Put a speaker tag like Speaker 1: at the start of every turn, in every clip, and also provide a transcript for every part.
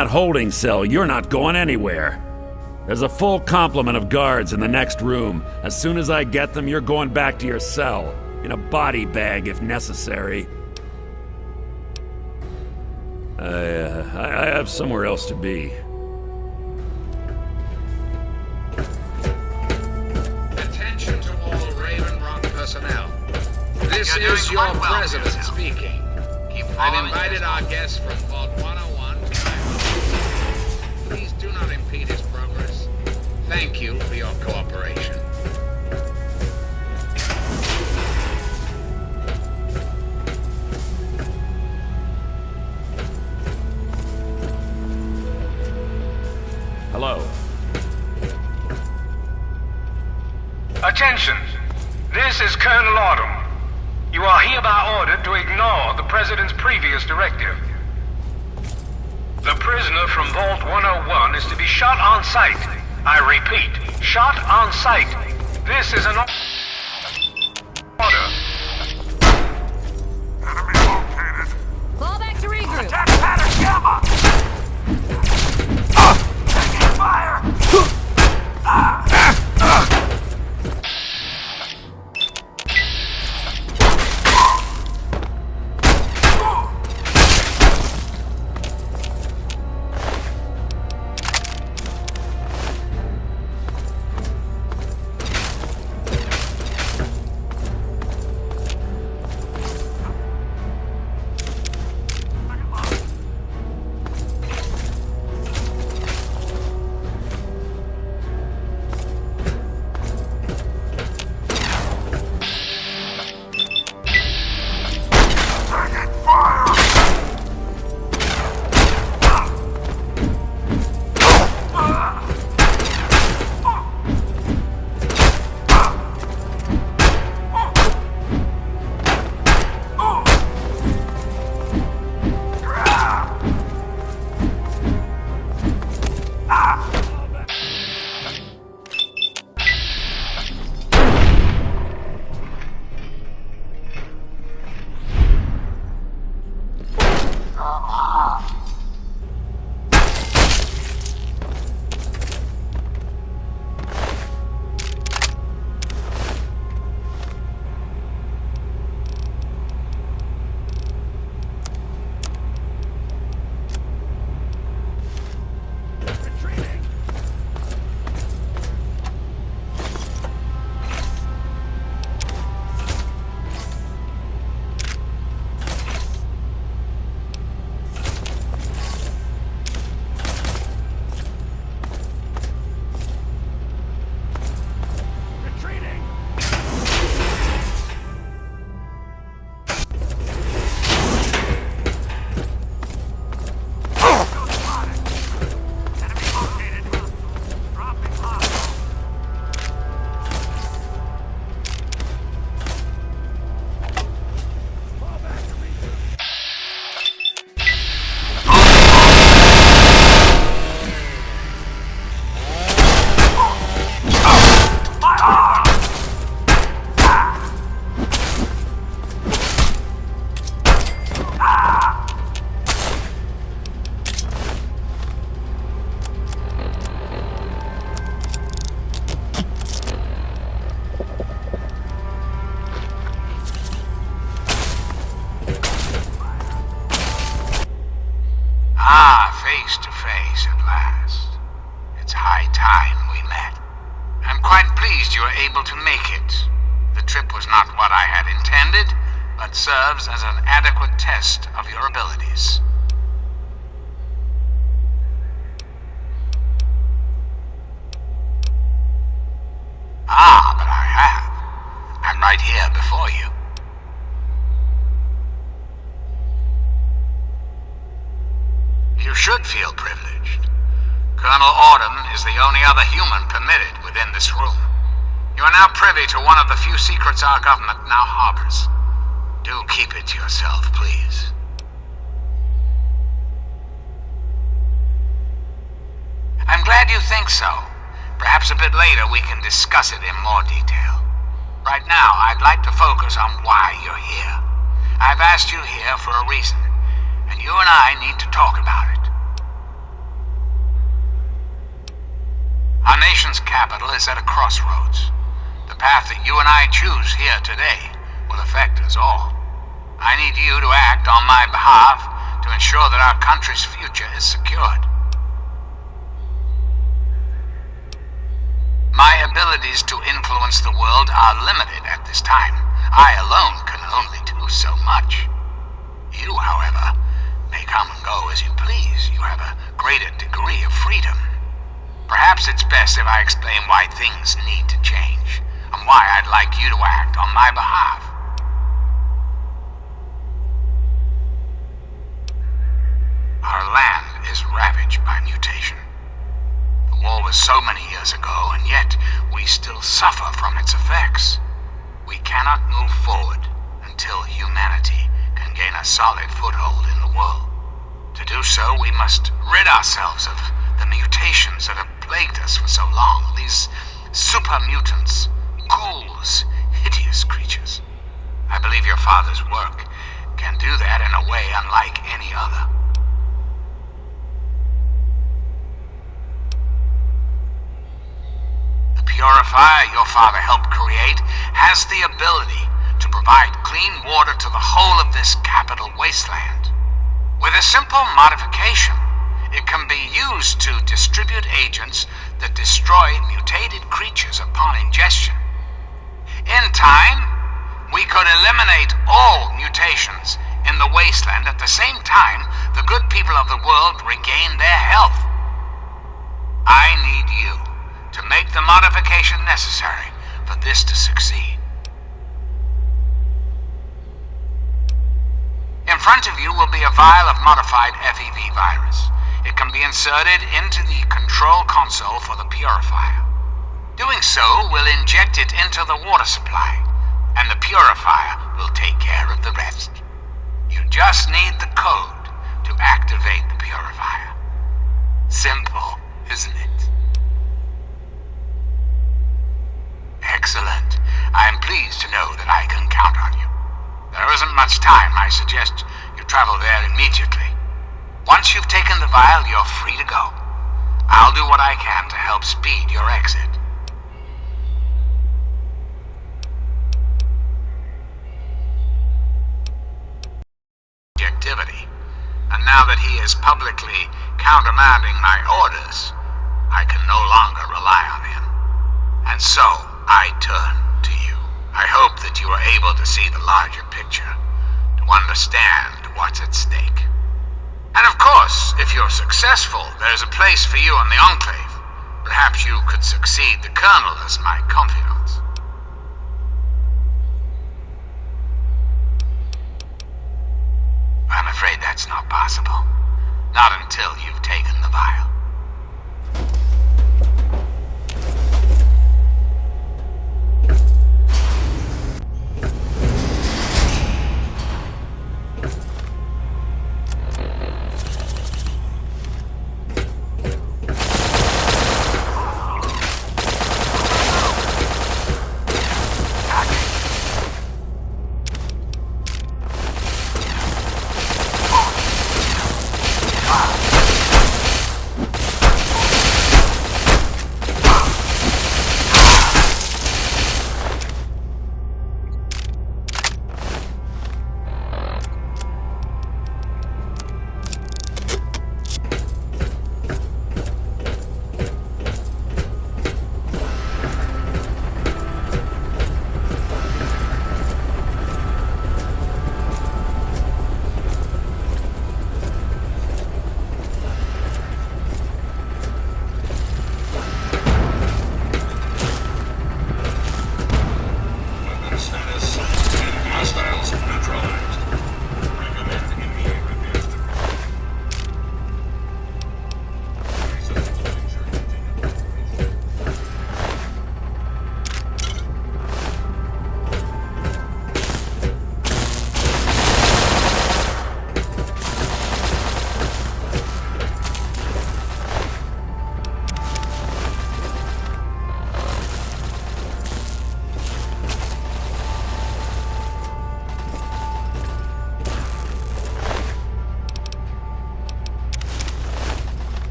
Speaker 1: That holding cell, you're not going anywhere. There's a full complement of guards in the next room. As soon as I get them, you're going back to your cell. In a body bag, if necessary. I have somewhere else to be.
Speaker 2: Attention to all Raven Rock personnel. This is your president speaking. I've invited our guests from Vault 101 to my Please do not impede his progress. Thank you for your cooperation.
Speaker 1: Hello.
Speaker 3: Attention! This is Colonel Autumn. You are hereby ordered to ignore the President's previous directive. The prisoner from Vault 101 is to be shot on sight. I repeat, shot on sight. This is an order.
Speaker 4: Enemy located.
Speaker 5: Fall back to regroup.
Speaker 4: Attack pattern Gamma! Taking fire!
Speaker 2: Face to face at last. It's high time we met. I'm quite pleased you were able to make it. The trip was not what I had intended, but serves as an adequate test of your abilities. But I have. I'm right here before you. You should feel privileged. Colonel Autumn is the only other human permitted within this room. You are now privy to one of the few secrets our government now harbors. Do keep it to yourself, please. I'm glad you think so. Perhaps a bit later we can discuss it in more detail. Right now, I'd like to focus on why you're here. I've asked you here for a reason, and you and I need to talk about it. Our nation's capital is at a crossroads. The path that you and I choose here today will affect us all. I need you to act on my behalf to ensure that our country's future is secured. My abilities to influence the world are limited at this time. I alone can only do so much. You, however, may come and go as you please. You have a greater degree of freedom. Perhaps it's best if I explain why things need to change, and why I'd like you to act on my behalf. Our land is ravaged by mutation. The war was so many years ago, and yet we still suffer from its effects. We cannot move forward until humanity can gain a solid foothold in the world. To do so, we must rid ourselves of the mutations that have plagued us for so long. These super mutants, ghouls, hideous creatures. I believe your father's work can do that in a way unlike any other. The purifier your father helped create has the ability to provide clean water to the whole of this capital wasteland. With a simple modification, it can be used to distribute agents that destroy mutated creatures upon ingestion. In time, we could eliminate all mutations in the wasteland. At the same time, the good people of the world regain their health. I need you to make the modification necessary for this to succeed. In front of you will be a vial of modified FEV virus. It can be inserted into the control console for the purifier. Doing so will inject it into the water supply, and the purifier will take care of the rest. You just need the code to activate the purifier. Simple, isn't it? Excellent. I am pleased to know that I can count on you. There isn't much time. I suggest you travel there immediately. Once you've taken the vial, you're free to go. I'll do what I can to help speed your exit. Objectivity. And now that he is publicly countermanding my orders, I can no longer rely on him. And so, I turn to you. I hope that you are able to see the larger picture, to understand what's at stake. And of course, if you're successful, there's a place for you in the Enclave. Perhaps you could succeed the Colonel as my confidant. I'm afraid that's not possible. Not until you've taken the vial.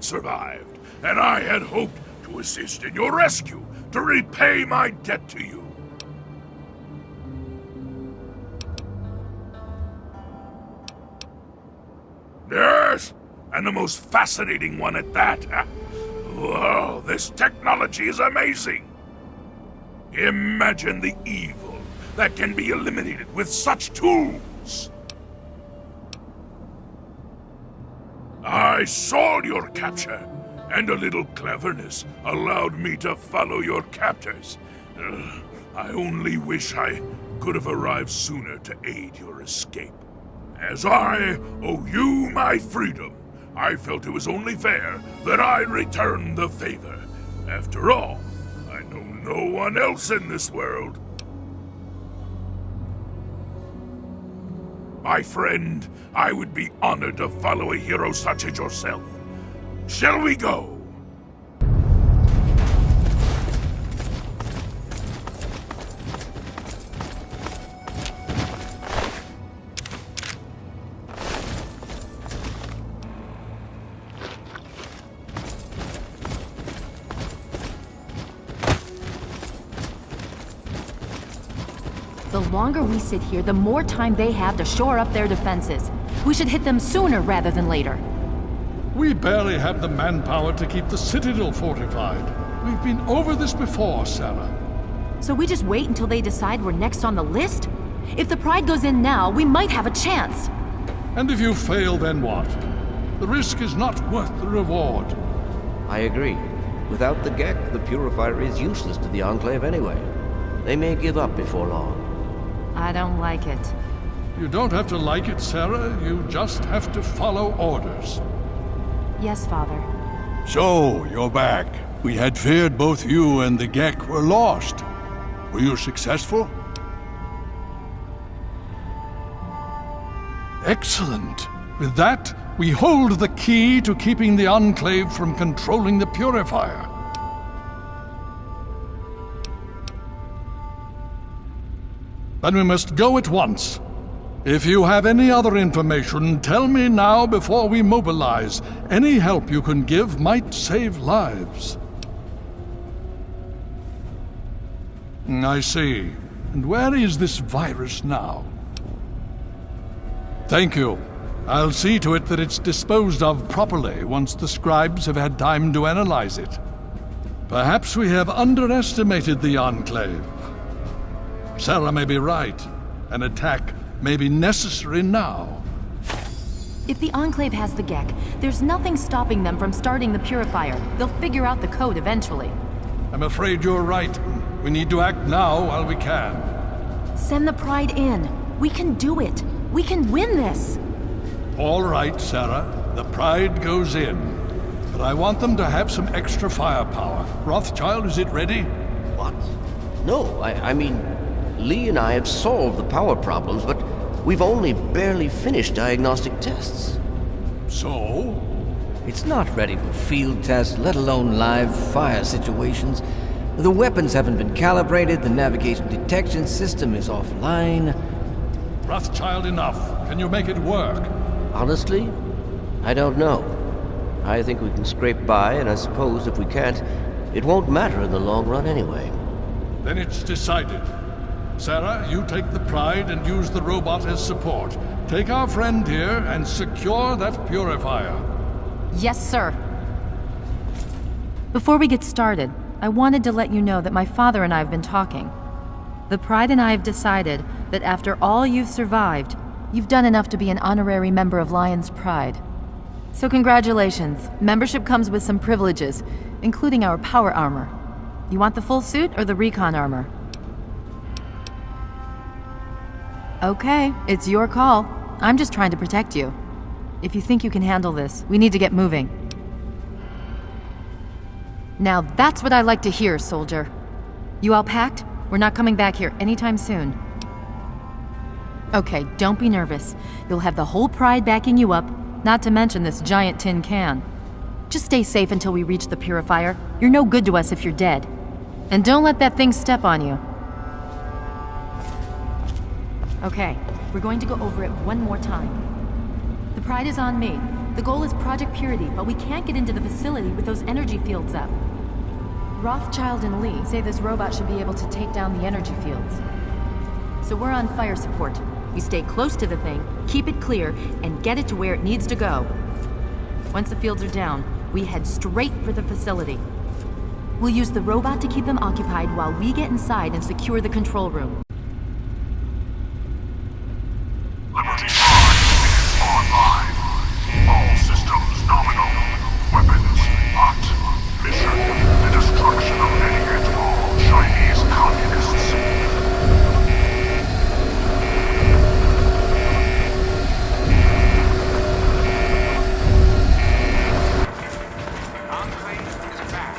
Speaker 5: survived, and I had hoped to assist in your rescue, to repay my debt to you. Yes, and the most fascinating one at that. Whoa, this technology is amazing. Imagine the evil that can be eliminated with such tools. I saw your capture, and a little cleverness allowed me to follow your captors. I only wish I could have arrived sooner to aid your escape. As I owe you my freedom, I felt it was only fair that I return the favor. After all, I know no one else in this world. My friend, I would be honored to follow a hero such as yourself. Shall we go?
Speaker 6: The longer we sit here, the more time they have to shore up their defenses. We should hit them sooner rather than later.
Speaker 7: We barely have the manpower to keep the Citadel fortified. We've been over this before, Sarah.
Speaker 6: So we just wait until they decide we're next on the list? If the Pride goes in now, we might have a chance.
Speaker 7: And if you fail, then what? The risk is not worth the reward.
Speaker 8: I agree. Without the Gek, the Purifier is useless to the Enclave anyway. They may give up before long.
Speaker 6: I don't like it.
Speaker 7: You don't have to like it, Sarah. You just have to follow orders.
Speaker 6: Yes, Father.
Speaker 9: So, you're back. We had feared both you and the Gek were lost. Were you successful?
Speaker 7: Excellent. With that, we hold the key to keeping the Enclave from controlling the Purifier. Then we must go at once. If you have any other information, tell me now before we mobilize. Any help you can give might save lives. I see. And where is this virus now? Thank you. I'll see to it that it's disposed of properly once the scribes have had time to analyze it. Perhaps we have underestimated the Enclave. Sarah may be right. An attack may be necessary now.
Speaker 6: If the Enclave has the Gek, there's nothing stopping them from starting the Purifier. They'll figure out the code eventually.
Speaker 7: I'm afraid you're right. We need to act now while we can.
Speaker 6: Send the Pride in. We can do it. We can win this.
Speaker 7: All right, Sarah. The Pride goes in. But I want them to have some extra firepower. Rothschild, is it ready?
Speaker 8: What? No, I mean, Lee and I have solved the power problems, but we've only barely finished diagnostic tests.
Speaker 7: So?
Speaker 10: It's not ready for field tests, let alone live fire situations. The weapons haven't been calibrated, the navigation detection system is offline.
Speaker 7: Rothschild, enough. Can you make it work?
Speaker 8: Honestly, I don't know. I think we can scrape by, and I suppose if we can't, it won't matter in the long run anyway.
Speaker 7: Then it's decided. Sarah, you take the Pride and use the robot as support. Take our friend here and secure that Purifier.
Speaker 6: Yes, sir. Before we get started, I wanted to let you know that my father and I have been talking. The Pride and I have decided that after all you've survived, you've done enough to be an honorary member of Lion's Pride. So congratulations. Membership comes with some privileges, including our power armor. You want the full suit or the recon armor? Okay, it's your call. I'm just trying to protect you. If you think you can handle this, we need to get moving. Now that's what I like to hear, soldier. You all packed? We're not coming back here anytime soon. Okay, don't be nervous. You'll have the whole Pride backing you up, not to mention this giant tin can. Just stay safe until we reach the Purifier. You're no good to us if you're dead. And don't let that thing step on you. Okay, we're going to go over it one more time. The Pride is on me. The goal is Project Purity, but we can't get into the facility with those energy fields up. Rothschild and Lee say this robot should be able to take down the energy fields. So we're on fire support. We stay close to the thing, keep it clear, and get it to where it needs to go. Once the fields are down, we head straight for the facility. We'll use the robot to keep them occupied while we get inside and secure the control room.
Speaker 4: Liberty Prime online. All systems nominal. Weapons hot. Mission: the destruction of any and all Chinese communists.
Speaker 3: Enclave is back.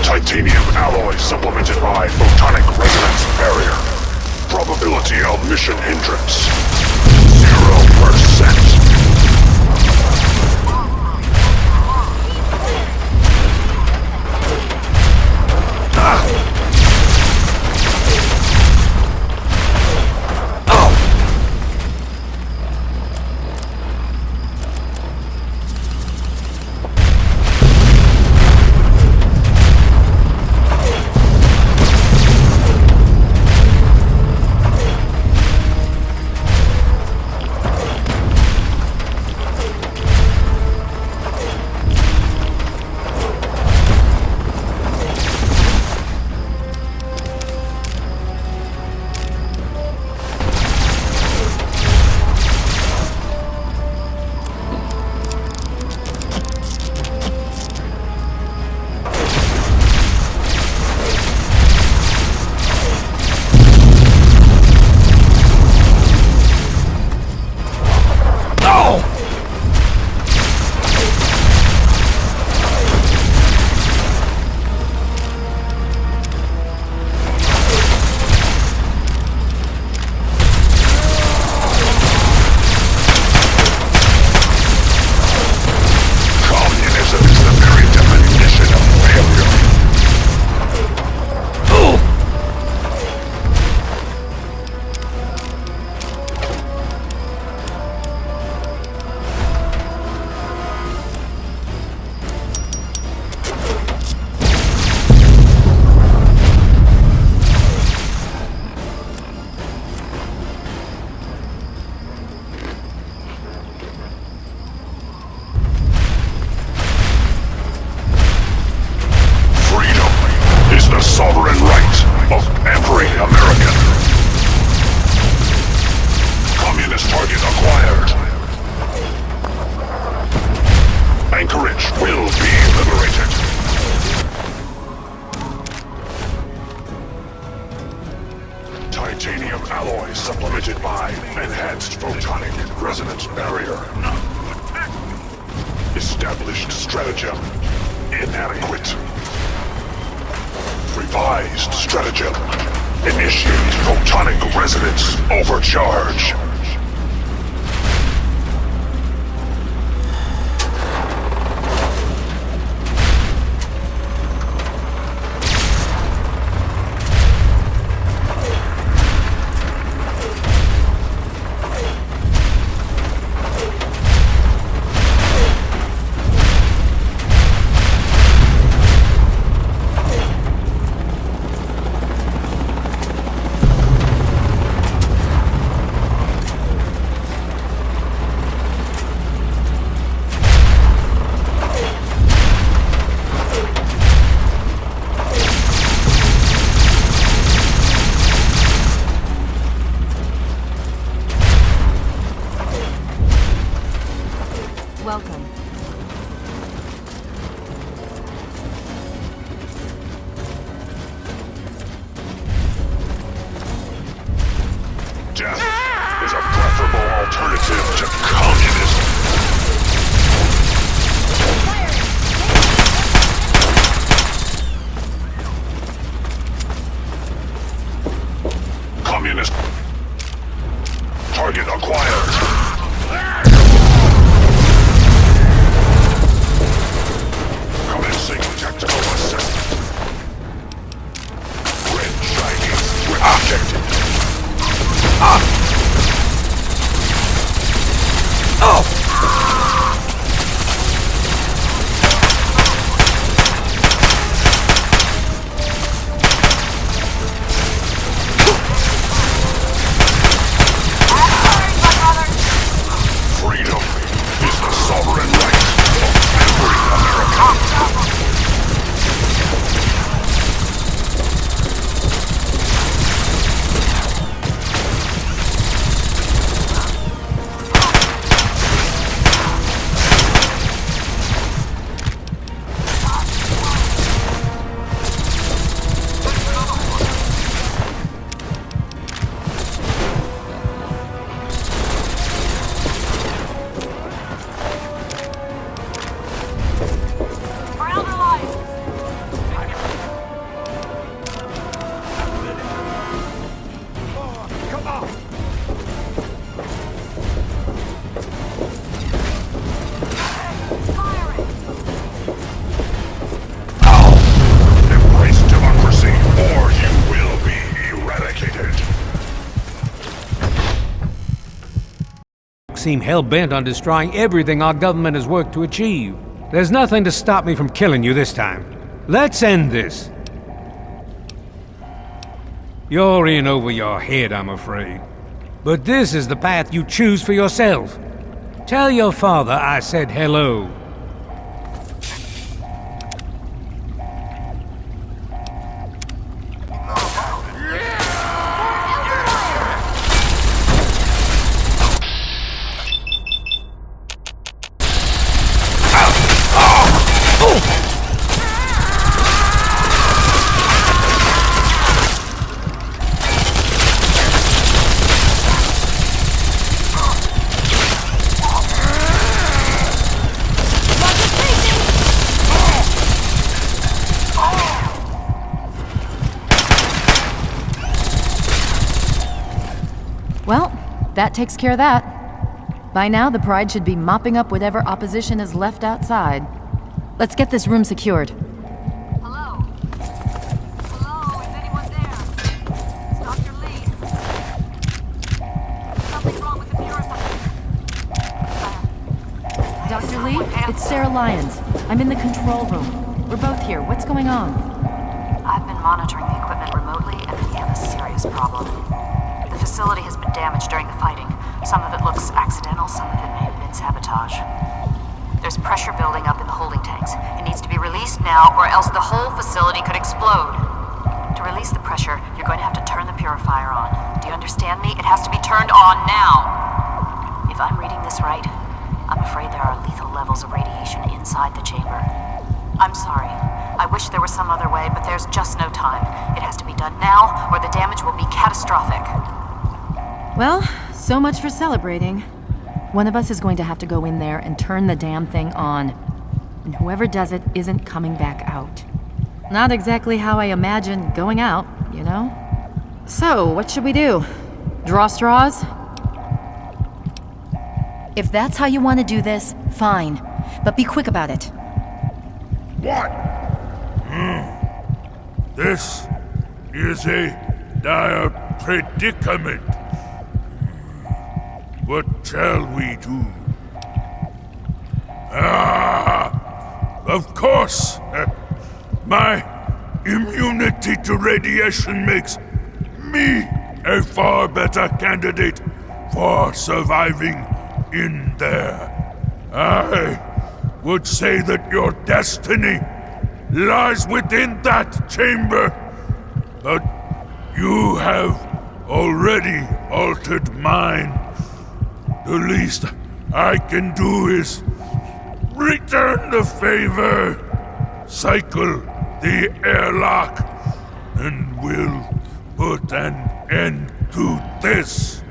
Speaker 5: Titanium alloy supplemented by photonic resonance barrier. Probability of mission hindrance: 0%. Sovereign right of every American. Communist target acquired. Anchorage will be liberated. Titanium alloy supplemented by enhanced photonic resonance barrier. Established stratagem inadequate.
Speaker 4: Revised stratagem. Initiate photonic resonance overcharge.
Speaker 6: Welcome.
Speaker 4: Death is a preferable alternative to communism. Communist. Target acquired. Commencing tactical assessment. Red shiny object. Freedom is the sovereign right of every American. Embrace democracy, or you will be eradicated.
Speaker 11: Seem hell-bent on destroying everything our government has worked to achieve. There's nothing to stop me from killing you this time. Let's end this. You're in over your head, I'm afraid. But this is the path you choose for yourself. Tell your father I said hello.
Speaker 6: Well, that takes care of that. By now, the Pride should be mopping up whatever opposition is left outside. Let's get this room secured.
Speaker 12: Hello? Hello, is anyone there? It's Dr. Lee. Something's wrong with the purifier.
Speaker 6: Dr. Lee, it's Sarah Lyons. I'm in the control room. We're both here. What's going on?
Speaker 12: I've been monitoring the equipment remotely, and we have a serious problem. The facility has been damaged during the fighting. Some of it looks accidental, some of it may have been sabotage. There's pressure building up in the holding tanks. It needs to be released now, or else the whole facility could explode. To release the pressure, you're going to have to turn the purifier on. Do you understand me? It has to be turned on now! If I'm reading this right, I'm afraid there are lethal levels of radiation inside the chamber. I'm sorry. I wish there was some other way, but there's just no time. It has to be done now, or the damage will be catastrophic.
Speaker 6: Well, so much for celebrating. One of us is going to have to go in there and turn the damn thing on. And whoever does it isn't coming back out. Not exactly how I imagined going out, you know? So, what should we do? Draw straws? If that's how you want to do this, fine. But be quick about it.
Speaker 5: What? This is a dire predicament. What shall we do? Of course! My immunity to radiation makes me a far better candidate for surviving in there. I would say that your destiny lies within that chamber, but you have already altered mine. The least I can do is return the favor, cycle the airlock, and we'll put an end to this.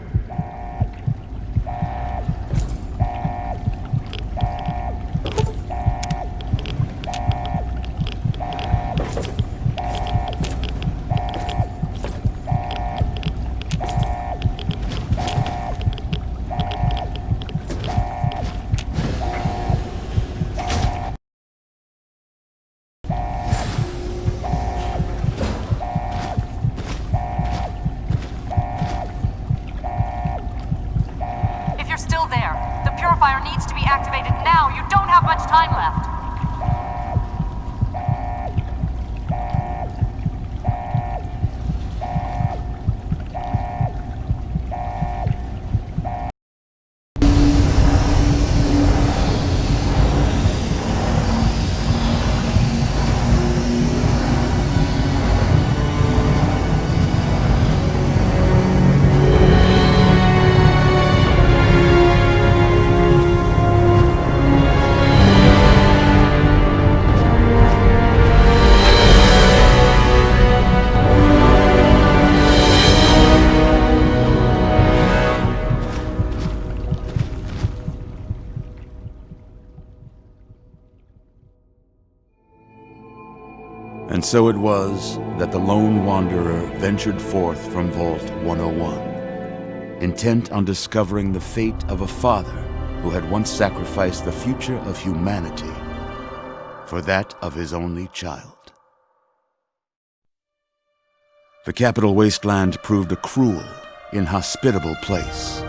Speaker 12: Needs to be activated now. You don't have much time left.
Speaker 13: And so it was that the lone wanderer ventured forth from Vault 101, intent on discovering the fate of a father who had once sacrificed the future of humanity for that of his only child. The capital wasteland proved a cruel, inhospitable place,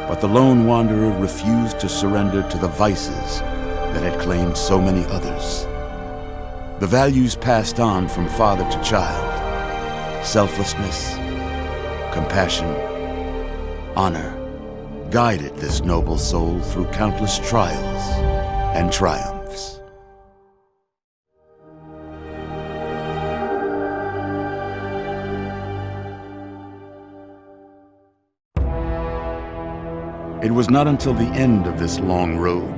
Speaker 13: but the lone wanderer refused to surrender to the vices that had claimed so many others. The values passed on from father to child, selflessness, compassion, honor, guided this noble soul through countless trials and triumphs. It was not until the end of this long road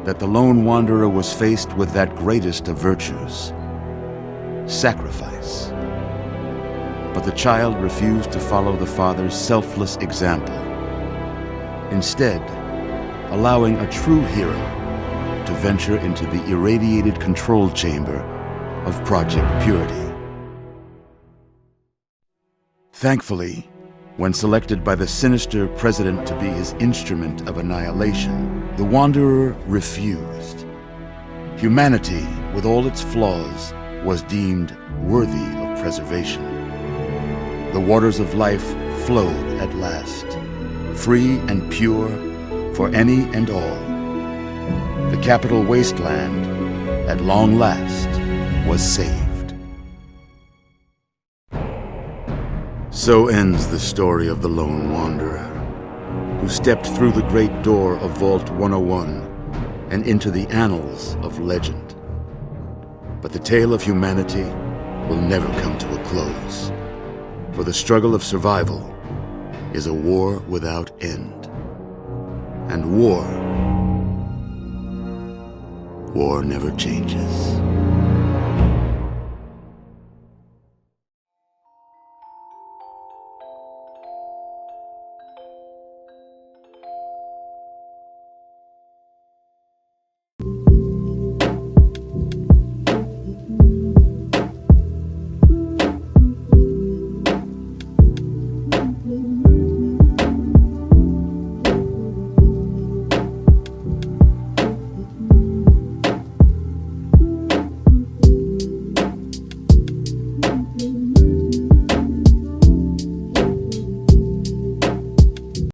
Speaker 13: that the lone wanderer was faced with that greatest of virtues, sacrifice. But the child refused to follow the father's selfless example, instead allowing a true hero to venture into the irradiated control chamber of Project Purity. Thankfully, when selected by the sinister president to be his instrument of annihilation, the Wanderer refused. Humanity, with all its flaws, was deemed worthy of preservation. The waters of life flowed at last, free and pure for any and all. The capital wasteland, at long last, was saved. So ends the story of the lone wanderer, who stepped through the great door of Vault 101 and into the annals of legend. But the tale of humanity will never come to a close, for the struggle of survival is a war without end. And war never changes.